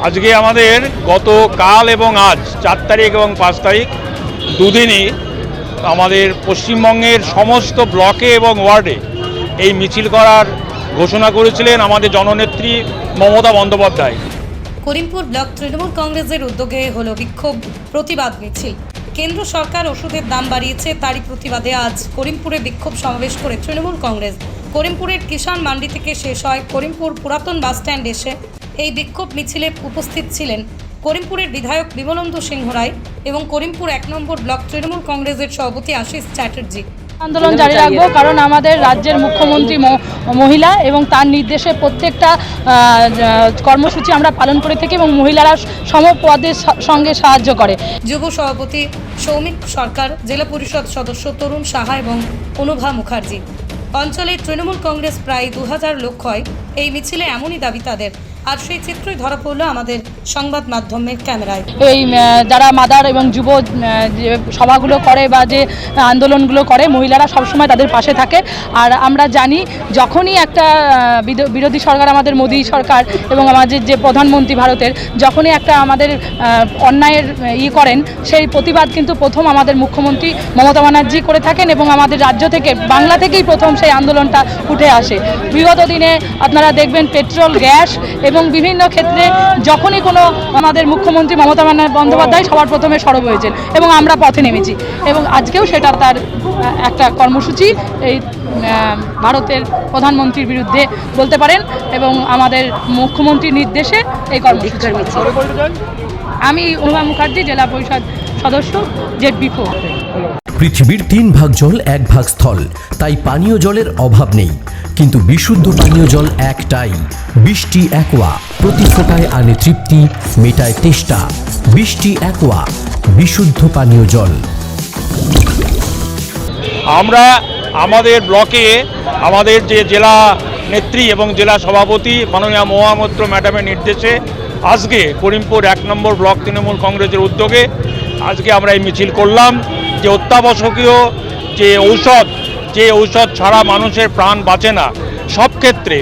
আজকে আমাদের গতকাল এবং আজ 4 তারিখ এবং 5 তারিখ দুদিনই আমাদের পশ্চিমবঙ্গের সমস্ত ব্লকে এবং ওয়ার্ডে এই মিছিল করার ঘোষণা করেছিলেন আমাদের জননেত্রী মমতা বন্দ্যোপাধ্যায়। করিমপুর ব্লক তৃণমূল কংগ্রেসের উদ্যোগে হলো বিক্ষোভ প্রতিবাদ মিছিল। কেন্দ্র সরকার ওষুধের দাম বাড়িয়েছে, তারই প্রতিবাদে আজ করিমপুরে বিক্ষোভ সমাবেশ করে তৃণমূল কংগ্রেস। করিমপুরের কিষাণ মান্ডি থেকে শেষ হয় করিমপুর পুরাতন বাসস্ট্যান্ড এসে এই বিক্ষোভ মিছিলে উপস্থিত ছিলেন করিমপুরের বিধায়ক বিমলেন্দু সিংহ রায় এবং করিমপুর 1 নম্বর ব্লক তৃণমূল কংগ্রেসের সভাপতি আশিস চ্যাটার্জি। আন্দোলন জারি রাখবো, কারণ আমাদের রাজ্যের মুখ্যমন্ত্রী মহিলা এবং তার নির্দেশে প্রত্যেকটা কর্মসূচি আমরা পালন করে থাকি এবং মহিলারা সমপদের সঙ্গে সাহায্য করে। যুব সভাপতি সৌমিক সরকার, জেলা পরিষদ সদস্য তরুণ সাহা এবং অনুভা মুখার্জি। অঞ্চলে তৃণমূল কংগ্রেস প্রায় 2000 লোক হয় এই মিছিলে, এমনই দাবি তাদের। আর সেই চিত্রই ধরা পড়লো আমাদের সংবাদ মাধ্যমের ক্যামেরায়। এই যারা মাদার এবং যুব যে সভাগুলো করে বা যে আন্দোলনগুলো করে, মহিলারা সবসময় তাদের পাশে থাকে। আর আমরা জানি যখনই একটা বিরোধী সরকার, আমাদের মোদী সরকার এবং আমাদের যে প্রধানমন্ত্রী ভারতের, যখনই একটা আমাদের অন্যায়ের করেন, সেই প্রতিবাদ কিন্তু প্রথম আমাদের মুখ্যমন্ত্রী মমতা ব্যানার্জি করে থাকেন এবং আমাদের রাজ্য থেকে, বাংলা থেকেই প্রথম সেই আন্দোলনটা উঠে আসে। বিগত দিনে আপনারা দেখবেন পেট্রোল, গ্যাস এবং বিভিন্ন ক্ষেত্রে যখনই কোনো আমাদের মুখ্যমন্ত্রী মমতা বন্দ্যোপাধ্যায় সবার প্রথমে সরব হয়েছেন এবং আমরা পথে নেমেছি এবং আজকেও সেটা তার একটা কর্মসূচি এই ভারতের প্রধানমন্ত্রীর বিরুদ্ধে বলতে পারেন এবং আমাদের মুখ্যমন্ত্রীর নির্দেশে এই কর্মসূচি। আমি অনুভা মুখার্জি, জেলা পরিষদ সদস্য, জেড-বি-4। পৃথিবীর 3 ভাগ জল 1 ভাগ স্থল, তাই পানীয় জলের অভাব নেই। কিন্তু বিশুদ্ধ পানীয় জল একটাই, বৃষ্টি অ্যাকোয়া। প্রতি ফোঁটায় আনে তৃপ্তি, মেটায় তেষ্টা। বৃষ্টি অ্যাকোয়া, বিশুদ্ধ পানীয় জল। আমরা আমাদের ব্লকে আমাদের যে জেলা নেত্রী এবং জেলা সভাপতি মাননীয় মহুয়া মৈত্র ম্যাডামের নির্দেশে আজকে করিমপুর 1 নম্বর ব্লক তৃণমূল কংগ্রেসের উদ্যোগে আজকে আমরা এই মিছিল করলাম। যে অত্যাবশ্যকীয় যে ঔষধ ছাড়া মানুষের প্রাণ বাঁচে না সব ক্ষেত্রে,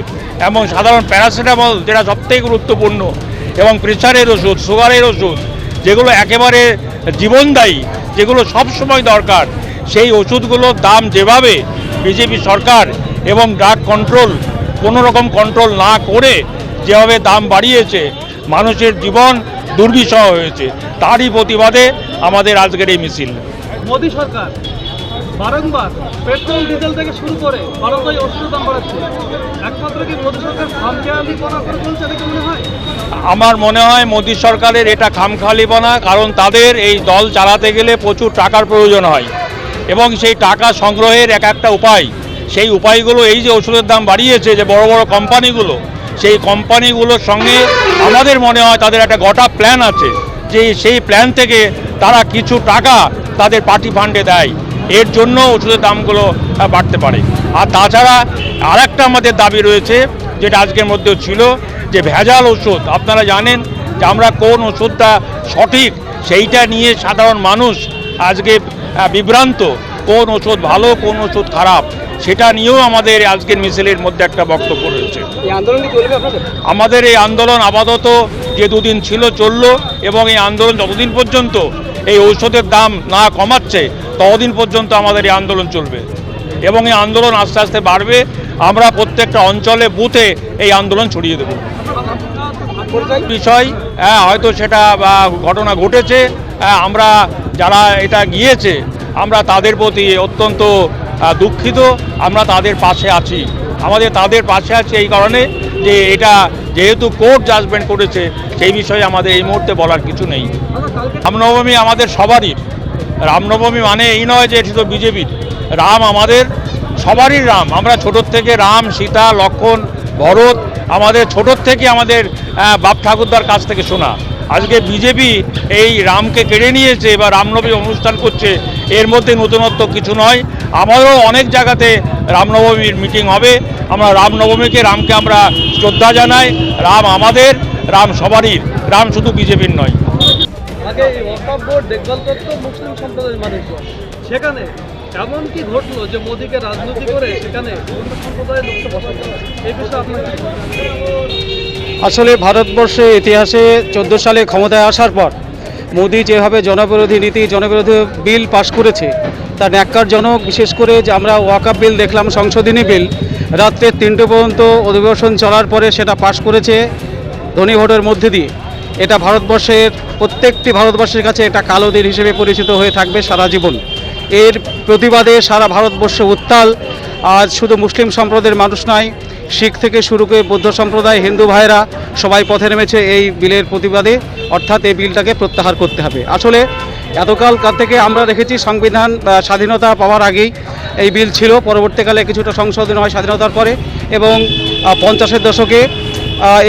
এবং সাধারণ প্যারাসিটামল যেটা সবথেকে গুরুত্বপূর্ণ, এবং প্রেশারের ওষুধ, সুগারের ওষুধ, যেগুলো একেবারে জীবনদায়ী, যেগুলো সব সময় দরকার, সেই ওষুধগুলোর দাম যেভাবে বিজেপি সরকার এবং ড্রাগ কন্ট্রোল কোনো রকম কন্ট্রোল না করে যেভাবে দাম বাড়িয়েছে, মানুষের জীবন দুর্বিষহ হয়েছে, তারই প্রতিবাদে আমাদের আজকের এই মিছিল। মোদী সরকার বারংবার পেট্রোল, ডিজেল থেকে শুরু করে বারংবার ওষুধের দাম বাড়াচ্ছে। একমাত্র কি মোদী সরকার খামখেয়ালিপনা করে চলছে দেখে মনে হয়? আমার মনে হয় মোদী সরকারের এটা খামখেয়ালিপনা, কারণ তাদের এই দল চালাতে গেলে প্রচুর টাকার প্রয়োজন হয় এবং সেই টাকা সংগ্রহের একটা উপায়, সেই উপায়গুলো এই যে ওষুধের দাম বাড়িয়েছে যে বড় বড় কোম্পানিগুলো, সেই কোম্পানিগুলোর সঙ্গে আমাদের মনে হয় তাদের একটা গোটা প্ল্যান আছে, যে সেই প্ল্যান থেকে তারা কিছু টাকা তাদের পার্টি ফান্ডে দেয়, এর জন্য ওষুধের দামগুলো বাড়তে পারে। আর তাছাড়া আরেকটা আমাদের দাবি রয়েছে, যেটা আজকের মধ্যেও ছিল, যে ভেজাল ওষুধ। আপনারা জানেন যে আমরা কোন ওষুধটা সঠিক সেইটা নিয়ে সাধারণ মানুষ আজকে বিভ্রান্ত, কোন ওষুধ ভালো কোন ওষুধ খারাপ, সেটা নিয়েও আমাদের আজকের মিছিলের মধ্যে একটা বক্তব্য রয়েছে। আমাদের এই আন্দোলন আপাতত যে 2 দিন ছিল চললো, এবং এই আন্দোলন যতদিন পর্যন্ত এই ঔষধের দাম না কমাচ্ছে ততদিন পর্যন্ত আমাদের এই আন্দোলন চলবে এবং এই আন্দোলন আস্তে আস্তে বাড়বে। আমরা প্রত্যেকটা অঞ্চলে বুথে এই আন্দোলন ছড়িয়ে দেব। বিষয় হয়তো সেটা ঘটনা ঘটেছে, আমরা যারা এটা গিয়েছে আমরা তাদের প্রতি অত্যন্ত দুঃখিত। আমরা তাদের পাশে আছি, তাদের পাশে আছি এই কারণে যে এটা যেহেতু কোর্ট জাজমেন্ট করেছে, সেই বিষয়ে আমাদের এই মুহূর্তে বলার কিছু নেই। রামনবমী আমাদের সবারই, রামনবমী মানে এই নয় যে শুধু বিজেপির, রাম আমাদের সবারই রাম। আমরা ছোটোর থেকে রাম, সীতা, লক্ষ্মণ, ভরত আমাদের ছোটোর থেকে আমাদের বাপ ঠাকুরদার কাছ থেকে শোনা। আজকে বিজেপি এই রামকে কেড়ে নিয়েছে বা রামনবমী অনুষ্ঠান করছে, এর মধ্যে নতুনত্ব কিছু নয়। আমারও অনেক জায়গাতে রামনবমীর মিটিং হবে। আমরা রামনবমীকে, রামকে আমরা শ্রদ্ধা জানাই। রাম আমাদের, রাম সবারই, রাম শুধু বিজেপির নয়। আগে ওয়াকফ বোর্ড দেখভাল করতো মুসলিম সম্প্রদায়ের মানুষজন, সেখানে এমন কি ঘটলো যে মোদীকে রাজনীতি করে সেখানে অন্য সম্প্রদায়ের লোককে বসাতে, এই বিষয়ে আপনার আসলে ভারতবর্ষে ইতিহাসে 14 সালে ক্ষমতায় আসার পর মোদি যেভাবে জনবিরোধী নীতি জনবিরোধী বিল পাশ করেছে তা ন্যাক্কারজনক। বিশেষ করে যে আমরা ওয়াকআপ বিল দেখলাম, সংশোধনী বিল, রাত্রে 3টে পর্যন্ত অধিবেশন চলার পরে সেটা পাশ করেছে ধনী ভোটের মধ্যে দিয়ে। এটা ভারতবর্ষের প্রত্যেকটি ভারতবর্ষের কাছে একটা কালো দিন হিসেবে পরিচিত হয়ে থাকবে সারা জীবন। এর প্রতিবাদে সারা ভারতবর্ষ উত্তাল। আজ শুধু মুসলিম সম্প্রদায়ের মানুষ নয়, শিখ থেকে শুরু করে বৌদ্ধ সম্প্রদায়, হিন্দু ভাইরা সবাই পথে নেমেছে এই বিলের প্রতিবাদে, অর্থাৎ এই বিলটাকে প্রত্যাহার করতে হবে। আসলে এতকাল থেকে আমরা দেখেছি সংবিধান স্বাধীনতা পাওয়ার আগেই এই বিল ছিল, পরবর্তীকালে কিছুটা সংশোধন হয় স্বাধীনতার পরে, এবং 50-এর দশকে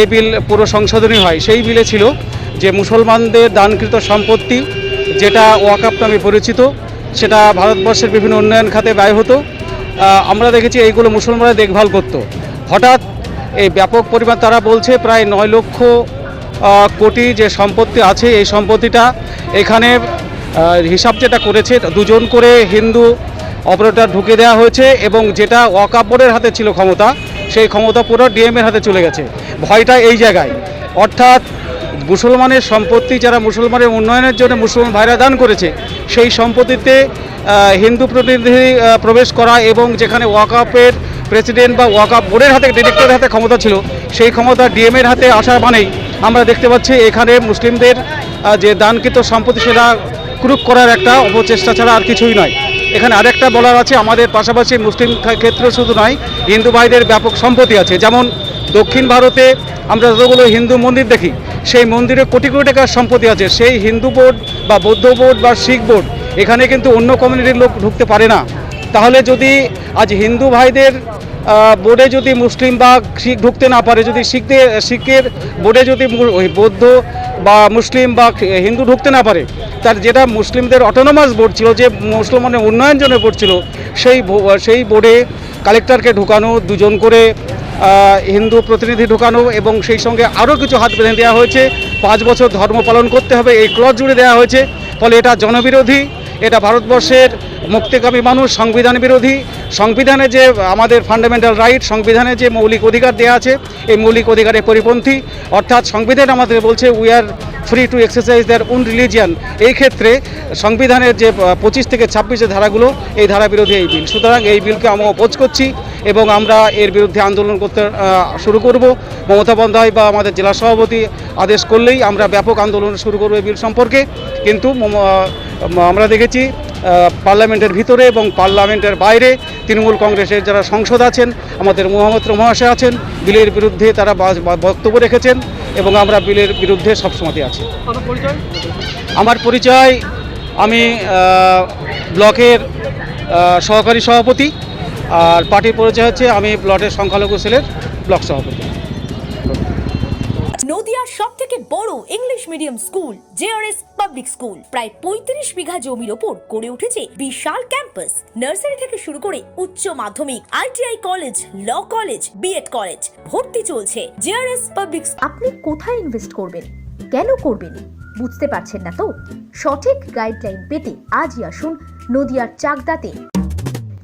এই বিল পুরো সংশোধনী হয়। সেই বিলে ছিল যে মুসলমানদের দানকৃত সম্পত্তি, যেটা ওয়াকআপ নামে পরিচিত, সেটা ভারতবর্ষের বিভিন্ন উন্নয়ন খাতে ব্যয় হতো। আমরা দেখেছি এইগুলো মুসলমানরা দেখভাল করত। হঠাৎ এই ব্যাপক পরিমাণ, তারা বলছে প্রায় 9 লক্ষ কোটি যে সম্পত্তি আছে, এই সম্পত্তিটা এখানে হিসাব যেটা করেছে 2 জন করে হিন্দু অপারেটর ঢুকে দেওয়া হয়েছে, এবং যেটা ওয়াকআপ বোর্ডের হাতে ছিল ক্ষমতা, সেই ক্ষমতা পুরো ডিএমের হাতে চলে গেছে। ভয়টা এই জায়গায়, অর্থাৎ মুসলমানের সম্পত্তি যারা মুসলমানের উন্নয়নের জন্য মুসলমান ভাইরা দান করেছে, সেই সম্পত্তিতে হিন্দু প্রতিনিধি প্রবেশ করা, এবং যেখানে ওয়াকআপের প্রেসিডেন্ট বা ওয়াকআপ বোর্ডের হাতে, ডিরেক্টরের হাতে ক্ষমতা ছিল, সেই ক্ষমতা ডিএমের হাতে আসা মানেই আমরা দেখতে পাচ্ছি এখানে মুসলিমদের যে দানকৃত সম্পত্তি সেটা ক্রুক করার একটা অপচেষ্টা ছাড়া আর কিছুই নয়। এখানে আরেকটা বলার আছে, আমাদের পাশাপাশি মুসলিম ক্ষেত্রে শুধু নয়, হিন্দু ভাইদের ব্যাপক সম্পত্তি আছে। যেমন দক্ষিণ ভারতে আমরা যতগুলো হিন্দু মন্দির দেখি, সেই মন্দিরে কোটি কোটি টাকার সম্পত্তি আছে। সেই হিন্দু বোর্ড বা বৌদ্ধ বোর্ড বা শিখ বোর্ড, এখানে কিন্তু অন্য কমিউনিটির লোক ঢুকতে পারে না। তাহলে যদি আজ হিন্দু ভাইদের বোর্ডে যদি মুসলিম বা শিখ ঢুকতে না পারে, যদি শিখের বোর্ডে যদি বৌদ্ধ বা মুসলিম বা হিন্দু ঢুকতে না পারে, তার যেটা মুসলিমদের অটোনোমাস বোর্ড ছিল, যে মুসলমানের উন্নয়ন জন্য বোর্ড ছিল, সেই বোর্ডে কালেক্টরকে ঢুকানো, 2 জন করে হিন্দু প্রতিনিধি ঢুকানো, এবং সেই সঙ্গে আরও কিছু হাত বেঁধে দেওয়া হয়েছে। 5 বছর ধর্ম পালন করতে হবে, এই ক্লজ জুড়ে দেওয়া হয়েছে। ফলে এটা জনবিরোধী, এটা ভারতবর্ষের মুক্তিকামী মানুষ, সংবিধান বিরোধী। সংবিধানে যে আমাদের ফান্ডামেন্টাল রাইট, সংবিধানে যে মৌলিক অধিকার দেওয়া আছে, এই মৌলিক অধিকারের পরিপন্থী। অর্থাৎ সংবিধান আমাদের বলছে we are free to exercise their own religion. এই ক্ষেত্রে সংবিধানের যে 25 থেকে 26 ধারাগুলো, এই ধারা বিরোধী এই বিল। সুতরাং এই বিলকে আমরা অপোজ করছি, এবং আমরা এর বিরুদ্ধে আন্দোলন করতে শুরু করব। মমতা বন্দ্যোপাধ্যায় বা আমাদের জেলা সভাপতি আদেশ করলেই আমরা ব্যাপক আন্দোলন শুরু করব এই বিল সম্পর্কে। কিন্তু আমরা দেখেছি পার্লামেন্টের ভিতরে এবং পার্লামেন্টের বাইরে তৃণমূল কংগ্রেসের যারা সংসদ আছেন, আমাদের মহামাত্র মহাশয় আছেন, বিলের বিরুদ্ধে তারা বক্তব্য রেখেছেন, এবং আমরা বিলের বিরুদ্ধে সবসময় আছি। আমার পরিচয়, আমি ব্লকের সহকারী সভাপতি, আর পার্টির পরিচয় হচ্ছে আমি ব্লকের সংখ্যালঘু সেলের ব্লক সভাপতি। নদিয়ার সবথেকে বড় English medium school JRS public school, প্রায় 35 বিঘা জমির ওপর গড়ে উঠেছে বিশাল ক্যাম্পাস। নার্সারি থেকে শুরু করে উচ্চ মাধ্যমিক, ITI college, law college, BEd college, ভর্তি চলছে। JRS public. আপনি কোথায় ইনভেস্ট করবেন, কেন করবেন, বুঝতে পারছেন না তো? সঠিক গাইডলাইন পেতে আজই আসুন নদিয়ার চাকদাতে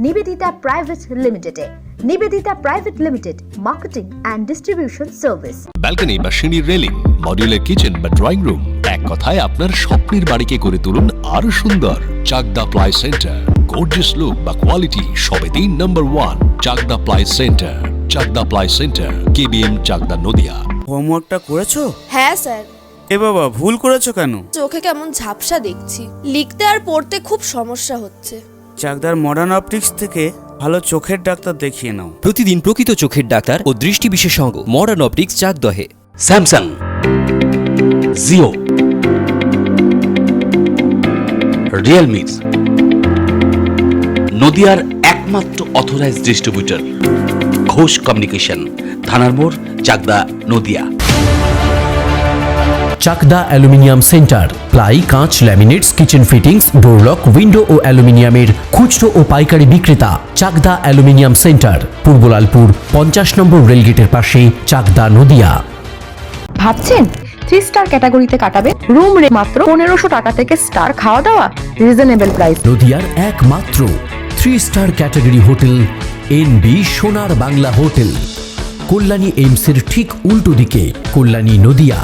নিবেদিতা প্রাইভেট লিমিটেডে। Nivedita private limited, marketing and distribution service. Balcony বা সিঁড়ির রেলিং, মডিউলার কিচেন বা ড্রয়িং রুম, এক কথায় আপনার স্বপ্নের বাড়িকে করে তুলুন আরো সুন্দর। Chakda ply centre, gorgeous look বা কোয়ালিটি সবেতেই number 1। Chakda ply centre, Chakda ply centre, KBM, Chakda, Nadia. হোমওয়ার্কটা করেছো? হ্যাঁ স্যার। এ বাবা, ভুল করেছো কেন? চোখে কেমন ঝাপসা দেখছি, লিখতে আর পড়তে খুব সমস্যা হচ্ছে। চাকদার মডার্ন অপটিক্স থেকে ভালো চোখের ডাক্তার দেখিয়ে নাও। প্রতিদিন প্রকৃত চোখের ডাক্তার ও দৃষ্টি বিশেষজ্ঞ মডার্ন অপটিক্স, চাকদহে। স্যামসাং, জিও, রিয়েলমি, নদিয়ার একমাত্র অথরাইজড ডিস্ট্রিবিউটর ঘোষ কমিউনিকেশন, থানার মোড়, Chakda, Nadia. Chakda aluminium centre, ply, কাঁচ, laminates, kitchen fittings, door lock, window ও অ্যালুমিনিয়ামের খুচরো ও পাইকারি বিক্রেতা। চাকদা অ্যালুমিনিয়াম সেন্টার, পূর্ব লালপুর 50 নম্বর রেলগেটের পাশে, চাকদা, নদিয়া। ভাবছেন 3 স্টার ক্যাটাগরিতে কাটাবেন? রুম রে মাত্র 1500 টাকা থেকে স্টার, খাওয়া দাওয়া রিজনেবল প্রাইস। নদিয়ার একমাত্র 3 স্টার ক্যাটাগরি হোটেল NB সোনার বাংলা হোটেল। কল্যাণী এইমসের ঠিক উল্টো দিকে, কল্যাণী নদিয়া।